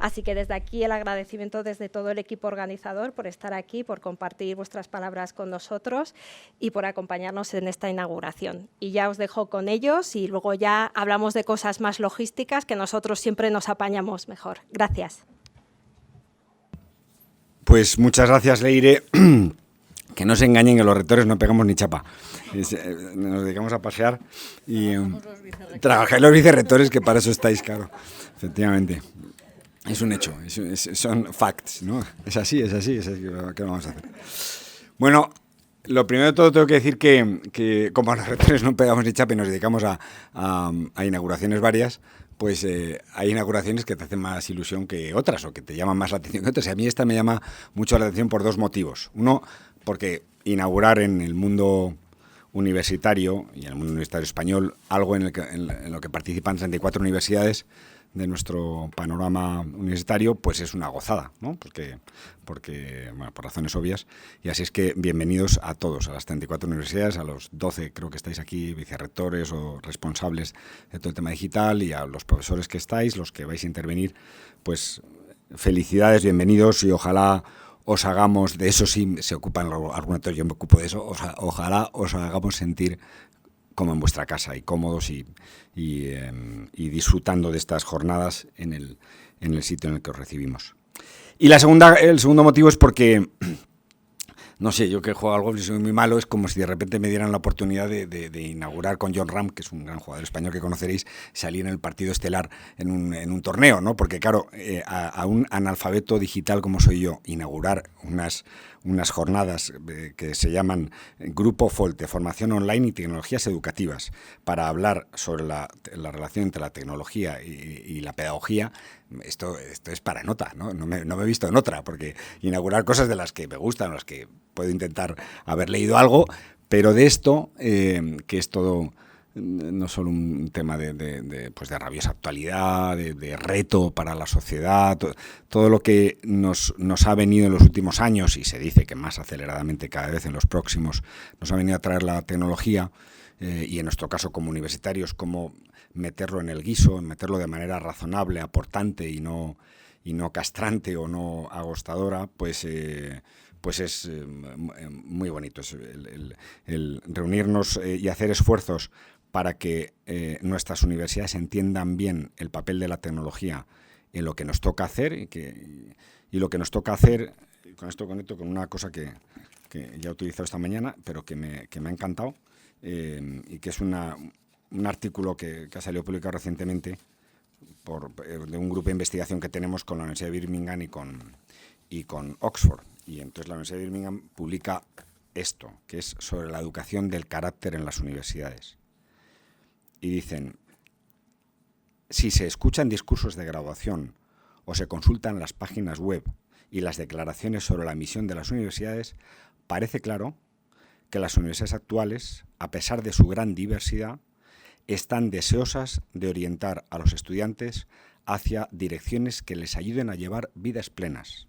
Así que desde aquí el agradecimiento desde todo el equipo organizador por estar aquí, por compartir vuestras palabras con nosotros y por acompañarnos en esta inauguración. Y ya os dejo con ellos y luego ya hablamos de cosas más logísticas que nosotros siempre nos apañamos mejor. Gracias. Pues muchas gracias, Leire. Que no se engañen, que los rectores no pegamos ni chapa. Nos dedicamos a pasear y trabajáis los vicerrectores, que para eso estáis, claro. Efectivamente. Es un hecho, son facts, ¿no? Es así, ¿qué vamos a hacer? Bueno, lo primero de todo tengo que decir que como los rectores no pegamos ni chapa y nos dedicamos a inauguraciones varias, pues hay inauguraciones que te hacen más ilusión que otras o que te llaman más la atención que otras. Y a mí esta me llama mucho la atención por dos motivos. Uno, porque inaugurar en el mundo universitario y en el mundo universitario español algo en lo que participan 34 universidades de nuestro panorama universitario, pues es una gozada, ¿no? Porque bueno, por razones obvias. Y así es que bienvenidos a todos, a las 34 universidades, a los 12 creo que estáis aquí, vicerrectores o responsables de todo el tema digital, y a los profesores que estáis, los que vais a intervenir, pues felicidades, bienvenidos, y ojalá os hagamos, de eso sí se ocupan algunos, yo me ocupo de eso, ojalá os hagamos sentir como en vuestra casa y cómodos y disfrutando de estas jornadas en el sitio en el que os recibimos. Y el segundo motivo es porque, no sé, yo que juego al golf y soy muy malo, es como si de repente me dieran la oportunidad de inaugurar con Jon Rahm, que es un gran jugador español que conoceréis, salir en el partido estelar en un torneo, ¿no? Porque claro, a un analfabeto digital como soy yo, inaugurar unas jornadas que se llaman Grupo FOLT, de formación online y tecnologías educativas, para hablar sobre la relación entre la tecnología y la pedagogía. Esto es para nota, ¿no? No me he visto en otra, porque inaugurar cosas de las que me gustan, las que puedo intentar haber leído algo, pero de esto, que es todo no solo un tema de rabiosa actualidad, de reto para la sociedad, todo lo que nos ha venido en los últimos años, y se dice que más aceleradamente cada vez en los próximos, nos ha venido a traer la tecnología, y en nuestro caso como universitarios, cómo meterlo en el guiso, meterlo de manera razonable, aportante y no castrante o no agostadora, pues es muy bonito. Es el reunirnos y hacer esfuerzos para que nuestras universidades entiendan bien el papel de la tecnología en lo que nos toca hacer, y lo que nos toca hacer, con esto conecto con una cosa que ya he utilizado esta mañana, pero que me ha encantado, y que es un artículo que ha salido publicado recientemente de un grupo de investigación que tenemos con la Universidad de Birmingham y con Oxford. Y entonces la Universidad de Birmingham publica esto, que es sobre la educación del carácter en las universidades. Y dicen, si se escuchan discursos de graduación o se consultan las páginas web y las declaraciones sobre la misión de las universidades, parece claro que las universidades actuales, a pesar de su gran diversidad, están deseosas de orientar a los estudiantes hacia direcciones que les ayuden a llevar vidas plenas,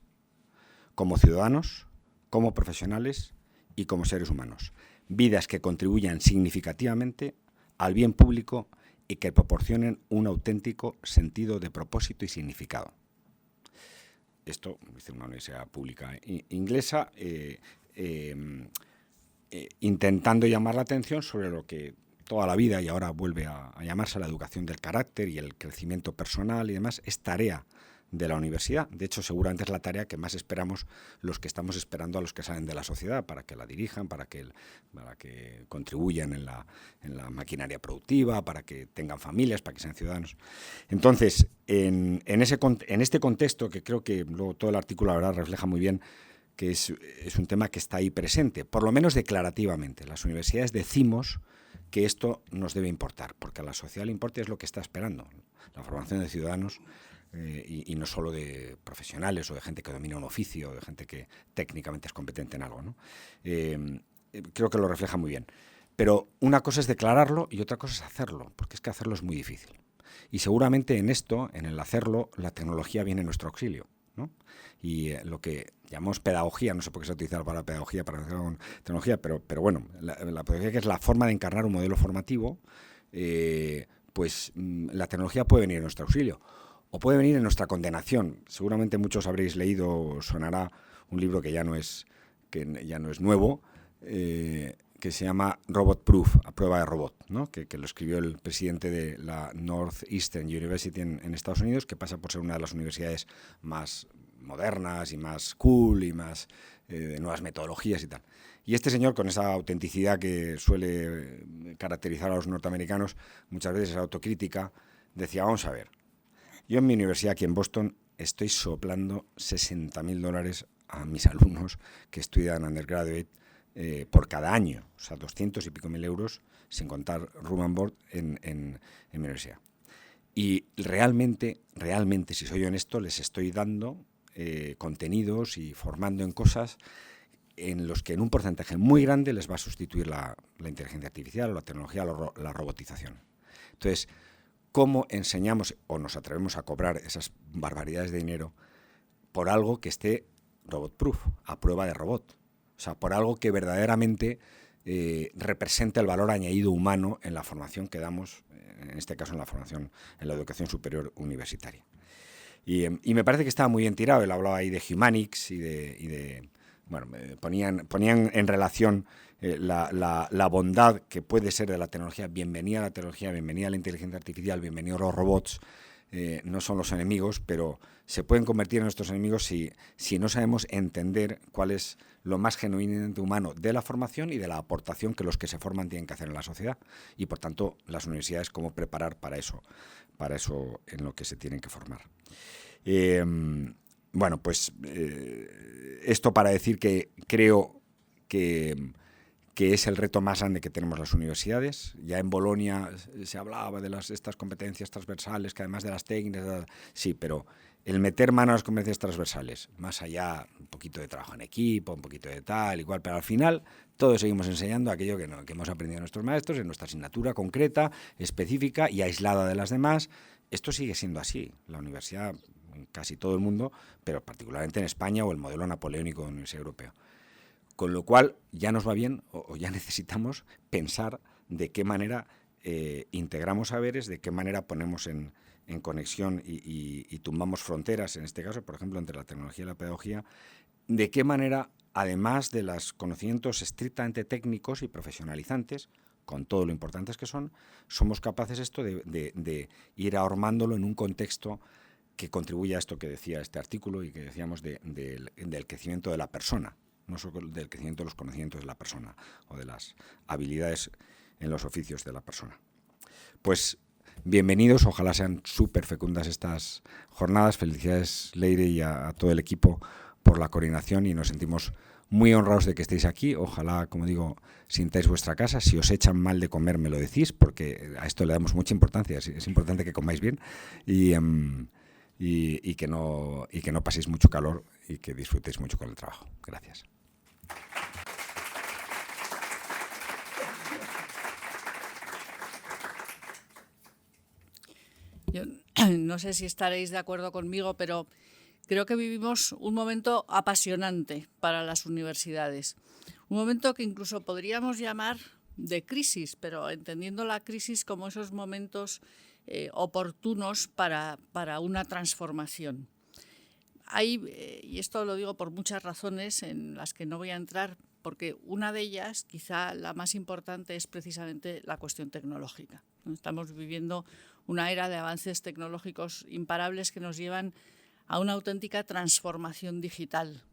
como ciudadanos, como profesionales y como seres humanos. Vidas que contribuyan significativamente al bien público y que proporcionen un auténtico sentido de propósito y significado. Esto dice una universidad pública inglesa, intentando llamar la atención sobre lo que toda la vida y ahora vuelve a llamarse la educación del carácter y el crecimiento personal y demás, es tarea de la universidad. De hecho, seguramente es la tarea que más esperamos los que estamos esperando a los que salen de la sociedad, para que la dirijan, para que contribuyan en la maquinaria productiva, para que tengan familias, para que sean ciudadanos. Entonces, en este contexto, que creo que luego todo el artículo la verdad refleja muy bien, que es un tema que está ahí presente, por lo menos declarativamente. Las universidades decimos que esto nos debe importar, porque a la sociedad le importa y es lo que está esperando, la formación de ciudadanos, y no solo de profesionales o de gente que domina un oficio, o de gente que técnicamente es competente en algo, ¿no? Creo que lo refleja muy bien. Pero una cosa es declararlo y otra cosa es hacerlo, porque es que hacerlo es muy difícil. Y seguramente en esto, en el hacerlo, la tecnología viene en nuestro auxilio, ¿no? Y lo que llamamos pedagogía, no sé por qué se utiliza la palabra pedagogía para hacer con tecnología, pero bueno, la pedagogía, que es la forma de encarnar un modelo formativo, pues la tecnología puede venir en nuestro auxilio. o puede venir en nuestra condenación. Seguramente muchos habréis leído, o sonará un libro que ya no es nuevo, que se llama Robot Proof, a prueba de robot, ¿no? que lo escribió el presidente de la Northeastern University en Estados Unidos, que pasa por ser una de las universidades más modernas y más cool y más de nuevas metodologías y tal. Y este señor, con esa autenticidad que suele caracterizar a los norteamericanos, muchas veces esa autocrítica, decía, vamos a ver, yo en mi universidad aquí en Boston estoy soplando $60.000 a mis alumnos que estudian undergraduate por cada año, o sea, 200 y pico mil euros, sin contar room and board en mi universidad. Y realmente, si soy honesto, les estoy dando contenidos y formando en cosas en los que en un porcentaje muy grande les va a sustituir la inteligencia artificial, o la tecnología, la robotización. Entonces, ¿cómo enseñamos o nos atrevemos a cobrar esas barbaridades de dinero por algo que esté robot-proof, a prueba de robot? O sea, por algo que verdaderamente represente el valor añadido humano en la formación que damos, en este caso en la educación superior universitaria. Y me parece que estaba muy bien tirado. Él hablaba ahí de Humanics bueno, ponían en relación la bondad que puede ser de la tecnología. Bienvenida a la tecnología, bienvenida a la inteligencia artificial, bienvenidos los robots. No son los enemigos, pero se pueden convertir en nuestros enemigos si no sabemos entender cuál es lo más genuinamente humano de la formación y de la aportación que los que se forman tienen que hacer en la sociedad. Y, por tanto, las universidades, cómo preparar para eso en lo que se tienen que formar. Bueno, pues esto para decir que creo que es el reto más grande que tenemos las universidades. Ya en Bolonia se hablaba de estas competencias transversales, que además de las técnicas, sí, pero el meter mano a las competencias transversales, más allá, un poquito de trabajo en equipo, un poquito de tal, igual, pero al final todos seguimos enseñando aquello que hemos aprendido nuestros maestros en nuestra asignatura concreta, específica y aislada de las demás. Esto sigue siendo así. La universidad, en casi todo el mundo, pero particularmente en España o el modelo napoleónico de la Universidad Europea. Con lo cual ya nos va bien o ya necesitamos pensar de qué manera integramos saberes, de qué manera ponemos en conexión y tumbamos fronteras, en este caso, por ejemplo, entre la tecnología y la pedagogía, de qué manera, además de los conocimientos estrictamente técnicos y profesionalizantes, con todo lo importantes que son, somos capaces de ir ahormándolo en un contexto que contribuya a esto que decía este artículo y que decíamos del crecimiento de la persona, no solo del crecimiento de los conocimientos de la persona o de las habilidades en los oficios de la persona. Pues bienvenidos, ojalá sean súper fecundas estas jornadas. Felicidades, Leire, y a todo el equipo por la coordinación, y nos sentimos muy honrados de que estéis aquí. Ojalá, como digo, sintáis vuestra casa. Si os echan mal de comer, me lo decís, porque a esto le damos mucha importancia. Es importante que comáis bien y que no paséis mucho calor y que disfrutéis mucho con el trabajo. Gracias. Yo no sé si estaréis de acuerdo conmigo, pero creo que vivimos un momento apasionante para las universidades. Un momento que incluso podríamos llamar de crisis, pero entendiendo la crisis como esos momentos oportunos para una transformación. Hay, y esto lo digo por muchas razones en las que no voy a entrar, porque una de ellas, quizá la más importante, es precisamente la cuestión tecnológica. Estamos viviendo una era de avances tecnológicos imparables que nos llevan a una auténtica transformación digital.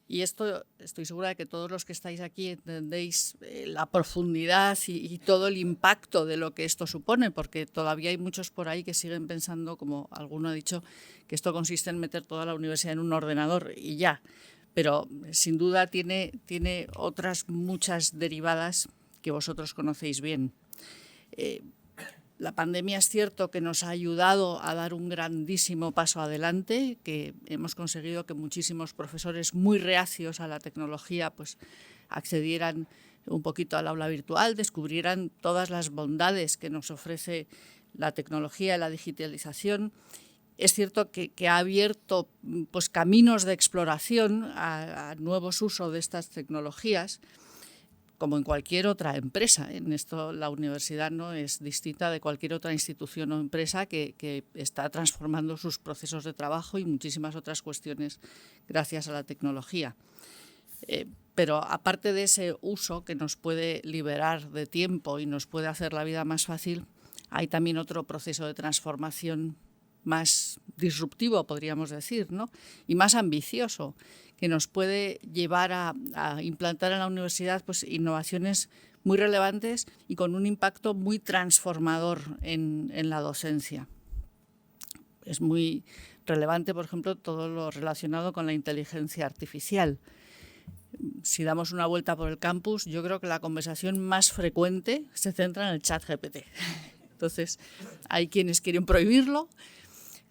Y esto estoy segura de que todos los que estáis aquí entendéis la profundidad y todo el impacto de lo que esto supone, porque todavía hay muchos por ahí que siguen pensando, como alguno ha dicho, que esto consiste en meter toda la universidad en un ordenador y ya. Pero sin duda tiene otras muchas derivadas que vosotros conocéis bien. La pandemia es cierto que nos ha ayudado a dar un grandísimo paso adelante, que hemos conseguido que muchísimos profesores muy reacios a la tecnología pues accedieran un poquito al aula virtual, descubrieran todas las bondades que nos ofrece la tecnología y la digitalización. Es cierto que ha abierto pues caminos de exploración a nuevos usos de estas tecnologías, como en cualquier otra empresa. En esto la universidad no es distinta de cualquier otra institución o empresa que está transformando sus procesos de trabajo y muchísimas otras cuestiones gracias a la tecnología. Pero aparte de ese uso que nos puede liberar de tiempo y nos puede hacer la vida más fácil, hay también otro proceso de transformación más disruptivo, podríamos decir, ¿no? Y más ambicioso, que nos puede llevar a implantar en la universidad pues, innovaciones muy relevantes y con un impacto muy transformador en la docencia. Es muy relevante, por ejemplo, todo lo relacionado con la inteligencia artificial. Si damos una vuelta por el campus, yo creo que la conversación más frecuente se centra en el ChatGPT. Entonces, hay quienes quieren prohibirlo.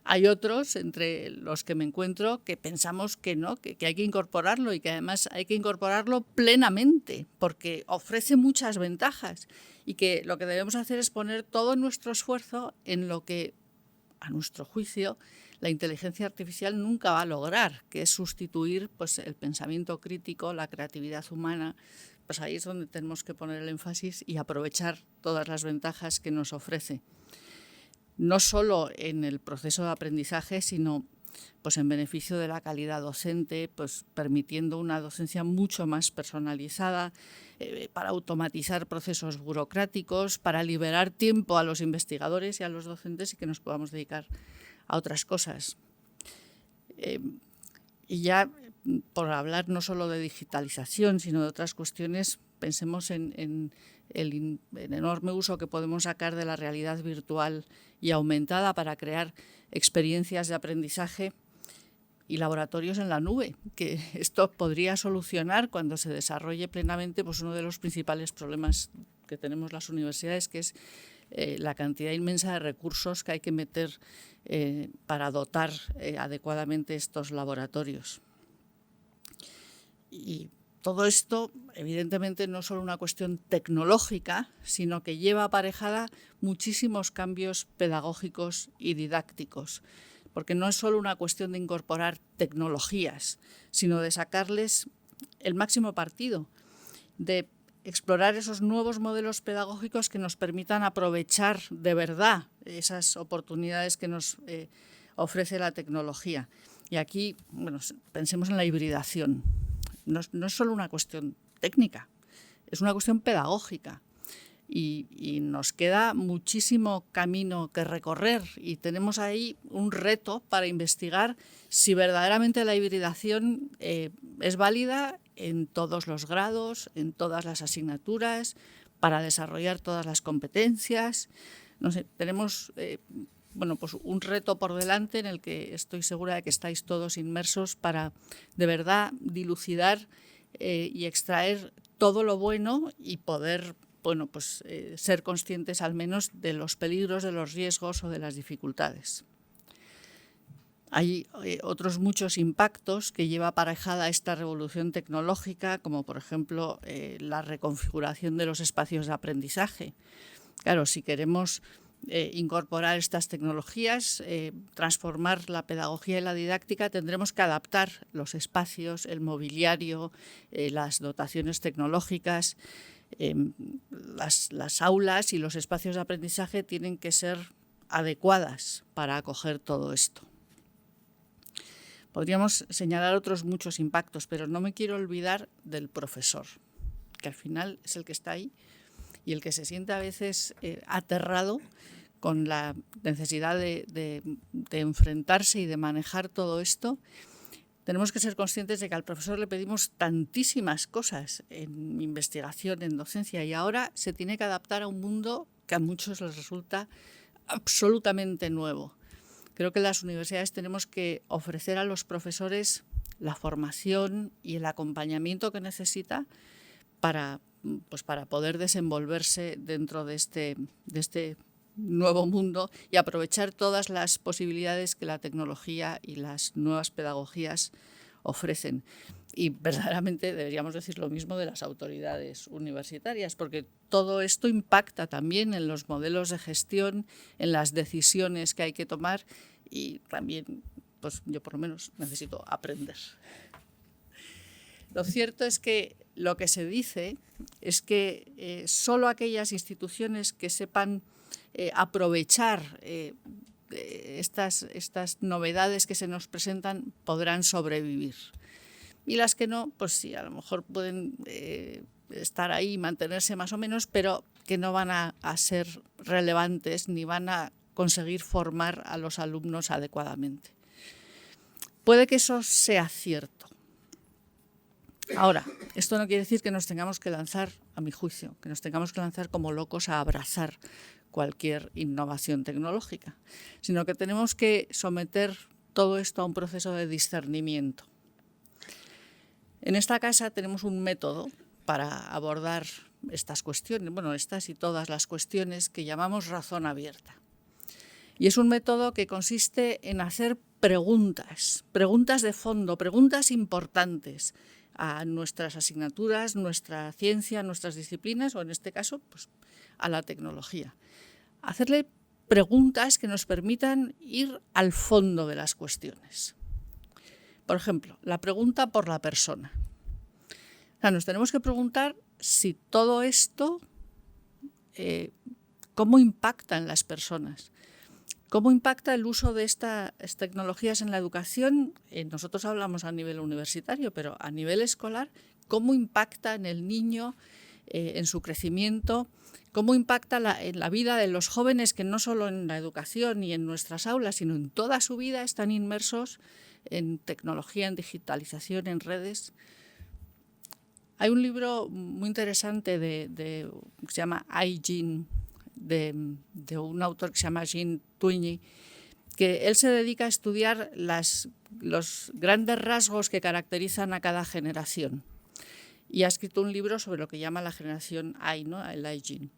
Hay otros, entre los que me encuentro, que pensamos que no, que hay que incorporarlo y que además hay que incorporarlo plenamente porque ofrece muchas ventajas y que lo que debemos hacer es poner todo nuestro esfuerzo en lo que, a nuestro juicio, la inteligencia artificial nunca va a lograr, que es sustituir pues, el pensamiento crítico, la creatividad humana. Pues ahí es donde tenemos que poner el énfasis y aprovechar todas las ventajas que nos ofrece. No solo en el proceso de aprendizaje, sino pues en beneficio de la calidad docente, pues permitiendo una docencia mucho más personalizada, para automatizar procesos burocráticos, para liberar tiempo a los investigadores y a los docentes y que nos podamos dedicar a otras cosas. Y ya por hablar no solo de digitalización, sino de otras cuestiones, pensemos en el enorme uso que podemos sacar de la realidad virtual y aumentada para crear experiencias de aprendizaje y laboratorios en la nube, que esto podría solucionar cuando se desarrolle plenamente pues uno de los principales problemas que tenemos las universidades, que es la cantidad inmensa de recursos que hay que meter para dotar adecuadamente estos laboratorios. Y todo esto, evidentemente, no es solo una cuestión tecnológica, sino que lleva aparejada muchísimos cambios pedagógicos y didácticos, porque no es solo una cuestión de incorporar tecnologías, sino de sacarles el máximo partido, de explorar esos nuevos modelos pedagógicos que nos permitan aprovechar de verdad esas oportunidades que nos ofrece la tecnología. Y aquí, bueno, pensemos en la hibridación. No es solo una cuestión técnica, es una cuestión pedagógica y nos queda muchísimo camino que recorrer y tenemos ahí un reto para investigar si verdaderamente la hibridación es válida en todos los grados, en todas las asignaturas, para desarrollar todas las competencias. No sé, tenemos pues un reto por delante en el que estoy segura de que estáis todos inmersos para de verdad dilucidar y extraer todo lo bueno y poder ser conscientes al menos de los peligros, de los riesgos o de las dificultades. Hay otros muchos impactos que lleva aparejada esta revolución tecnológica, como por ejemplo la reconfiguración de los espacios de aprendizaje. Claro, si queremos incorporar estas tecnologías, transformar la pedagogía y la didáctica, tendremos que adaptar los espacios, el mobiliario, las dotaciones tecnológicas. Las aulas y los espacios de aprendizaje tienen que ser adecuadas para acoger todo esto. Podríamos señalar otros muchos impactos, pero no me quiero olvidar del profesor, que al final es el que está ahí y el que se siente a veces aterrado con la necesidad de enfrentarse y de manejar todo esto. Tenemos que ser conscientes de que al profesor le pedimos tantísimas cosas en investigación, en docencia, y ahora se tiene que adaptar a un mundo que a muchos les resulta absolutamente nuevo. Creo que en las universidades tenemos que ofrecer a los profesores la formación y el acompañamiento que necesita para poder desenvolverse dentro de este nuevo mundo y aprovechar todas las posibilidades que la tecnología y las nuevas pedagogías ofrecen. Y verdaderamente deberíamos decir lo mismo de las autoridades universitarias, porque todo esto impacta también en los modelos de gestión, en las decisiones que hay que tomar y también, pues yo por lo menos necesito aprender. Lo cierto es que lo que se dice es que solo aquellas instituciones que sepan aprovechar estas novedades que se nos presentan podrán sobrevivir. Y las que no, pues sí, a lo mejor pueden estar ahí y mantenerse más o menos, pero que no van a ser relevantes ni van a conseguir formar a los alumnos adecuadamente. Puede que eso sea cierto. Ahora, esto no quiere decir que nos tengamos que lanzar, a mi juicio, que nos tengamos que lanzar como locos a abrazar cualquier innovación tecnológica, sino que tenemos que someter todo esto a un proceso de discernimiento. En esta casa tenemos un método para abordar estas cuestiones, bueno, estas y todas las cuestiones que llamamos razón abierta. Y es un método que consiste en hacer preguntas de fondo, preguntas importantes a nuestras asignaturas, nuestra ciencia, nuestras disciplinas, o en este caso, pues, a la tecnología. Hacerle preguntas que nos permitan ir al fondo de las cuestiones. Por ejemplo, la pregunta por la persona. O sea, nos tenemos que preguntar si todo esto, cómo impacta en las personas. ¿Cómo impacta el uso de estas tecnologías en la educación? Nosotros hablamos a nivel universitario, pero a nivel escolar, ¿cómo impacta en el niño, en su crecimiento? ¿Cómo impacta en la vida de los jóvenes que no solo en la educación y en nuestras aulas, sino en toda su vida están inmersos en tecnología, en digitalización, en redes? Hay un libro muy interesante que se llama iGene, de un autor que se llama Jean Twenge, que él se dedica a estudiar los grandes rasgos que caracterizan a cada generación. Y ha escrito un libro sobre lo que llama la generación I, ¿no? El iGene.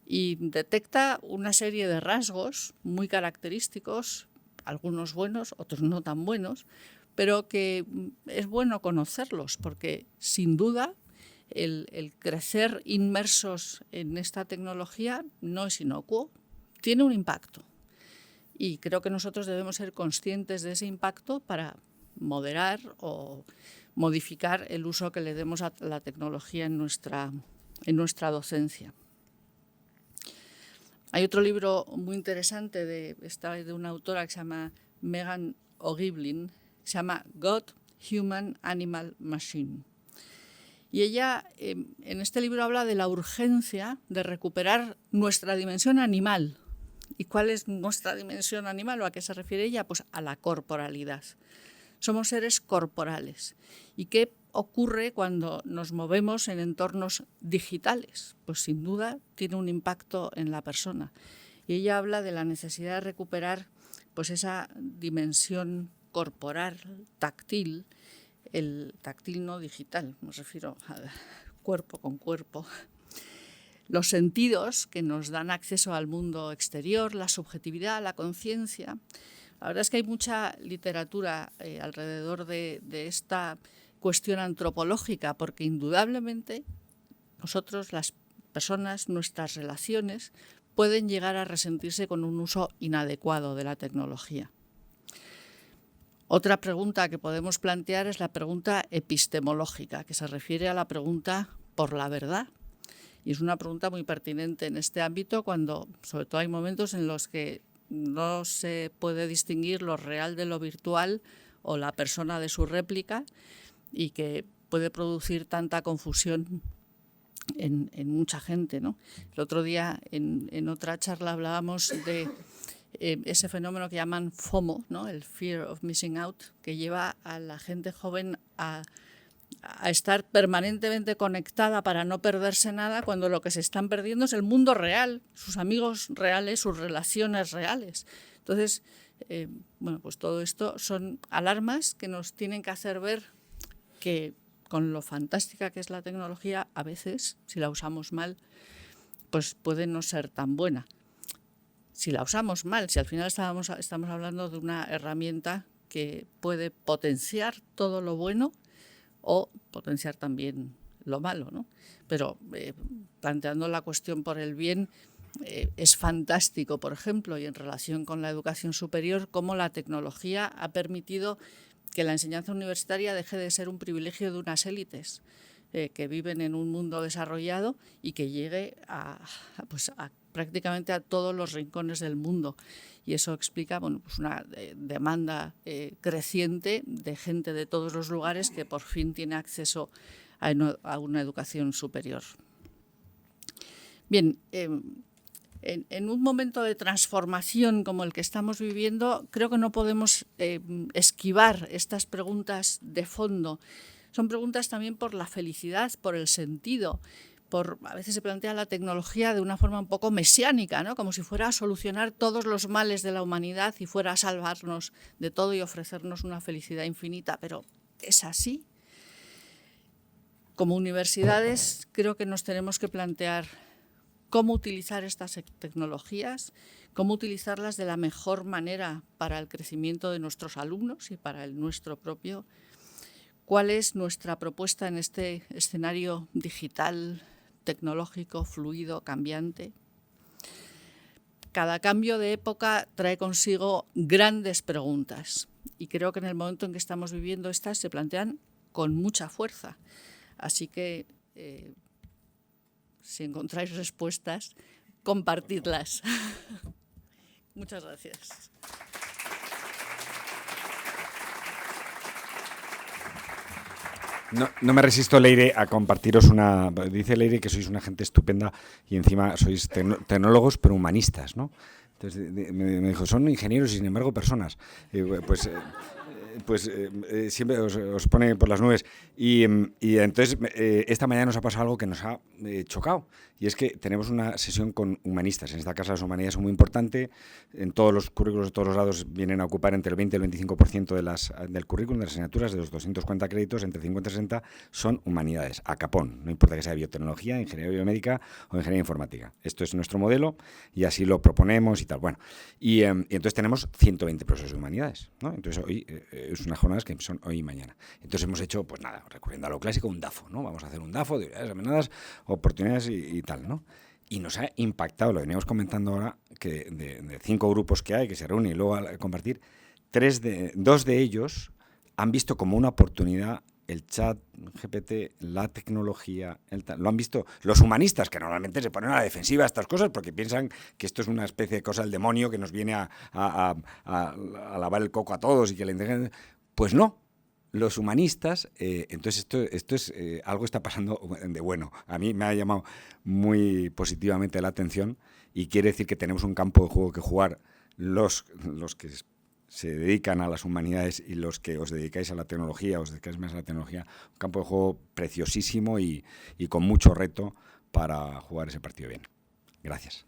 Y detecta una serie de rasgos muy característicos, algunos buenos, otros no tan buenos, pero que es bueno conocerlos porque, sin duda, el crecer inmersos en esta tecnología no es inocuo, tiene un impacto. Y creo que nosotros debemos ser conscientes de ese impacto para moderar o modificar el uso que le demos a la tecnología en nuestra docencia. Hay otro libro muy interesante de una autora que se llama Megan O'Giblin, que se llama God, Human, Animal, Machine. Y ella en este libro habla de la urgencia de recuperar nuestra dimensión animal. ¿Y cuál es nuestra dimensión animal o a qué se refiere ella? Pues a la corporalidad. Somos seres corporales. ¿Y qué ocurre cuando nos movemos en entornos digitales? Pues sin duda tiene un impacto en la persona. Y ella habla de la necesidad de recuperar pues esa dimensión corporal, táctil, el táctil no digital, me refiero al cuerpo con cuerpo. Los sentidos que nos dan acceso al mundo exterior, la subjetividad, la conciencia. La verdad es que hay mucha literatura alrededor de esta cuestión antropológica, porque indudablemente nosotros, las personas, nuestras relaciones, pueden llegar a resentirse con un uso inadecuado de la tecnología. Otra pregunta que podemos plantear es la pregunta epistemológica, que se refiere a la pregunta por la verdad. Y es una pregunta muy pertinente en este ámbito cuando, sobre todo, hay momentos en los que no se puede distinguir lo real de lo virtual o la persona de su réplica y que puede producir tanta confusión en mucha gente, ¿no? El otro día en otra charla hablábamos de ese fenómeno que llaman FOMO, ¿no? El Fear of Missing Out, que lleva a la gente joven a estar permanentemente conectada para no perderse nada, cuando lo que se están perdiendo es el mundo real, sus amigos reales, sus relaciones reales. Entonces, pues todo esto son alarmas que nos tienen que hacer ver que con lo fantástica que es la tecnología, a veces, si la usamos mal, pues puede no ser tan buena. Si la usamos mal, si al final estamos hablando de una herramienta que puede potenciar todo lo bueno o potenciar también lo malo, ¿no? Pero planteando la cuestión por el bien, es fantástico, por ejemplo, y en relación con la educación superior, cómo la tecnología ha permitido que la enseñanza universitaria deje de ser un privilegio de unas élites. que viven en un mundo desarrollado y que llegue pues prácticamente a todos los rincones del mundo. Y eso explica pues una demanda creciente de gente de todos los lugares que por fin tiene acceso a una educación superior. Bien, en un momento de transformación como el que estamos viviendo, creo que no podemos esquivar estas preguntas de fondo. Son preguntas también por la felicidad, por el sentido. A veces se plantea la tecnología de una forma un poco mesiánica, ¿no? Como si fuera a solucionar todos los males de la humanidad y fuera a salvarnos de todo y ofrecernos una felicidad infinita. Pero ¿es así? Como universidades creo que nos tenemos que plantear cómo utilizar estas tecnologías, cómo utilizarlas de la mejor manera para el crecimiento de nuestros alumnos y para el nuestro propio. ¿Cuál es nuestra propuesta en este escenario digital, tecnológico, fluido, cambiante? Cada cambio de época trae consigo grandes preguntas y creo que en el momento en que estamos viviendo estas se plantean con mucha fuerza. Así que si encontráis respuestas, compartidlas. Muchas gracias. No me resisto, Leire, a compartiros una... Dice Leire que sois una gente estupenda y encima sois tecnólogos pero humanistas, ¿no? Entonces me dijo, son ingenieros y sin embargo personas. Siempre os pone por las nubes. Y entonces esta mañana nos ha pasado algo que nos ha chocado. Y es que tenemos una sesión con humanistas. En esta casa las humanidades son muy importantes. En todos los currículos de todos los lados vienen a ocupar entre el 20 y el 25% del currículum, de las asignaturas, de los 240 créditos, entre 50 y 60 son humanidades, a capón. No importa que sea biotecnología, ingeniería biomédica o ingeniería informática. Esto es nuestro modelo y así lo proponemos y tal. Bueno, y entonces tenemos 120 profesores de humanidades, ¿no? Entonces hoy es unas jornadas que son hoy y mañana. Entonces hemos hecho, pues nada, recurriendo a lo clásico, un DAFO, ¿no? Vamos a hacer un DAFO de amenazas, oportunidades y tal, ¿no? Y nos ha impactado, lo veníamos comentando ahora, que de 5 grupos que hay, que se reúnen y luego a compartir, 2 de ellos han visto como una oportunidad el chat GPT, la tecnología, lo han visto los humanistas, que normalmente se ponen a la defensiva a estas cosas porque piensan que esto es una especie de cosa del demonio que nos viene a lavar el coco a todos y que la inteligencia... Pues no. Los humanistas, entonces esto es algo está pasando de bueno. A mí me ha llamado muy positivamente la atención y quiere decir que tenemos un campo de juego que jugar los que se dedican a las humanidades y los que os dedicáis a la tecnología, os dedicáis más a la tecnología, un campo de juego preciosísimo y con mucho reto para jugar ese partido bien. Gracias.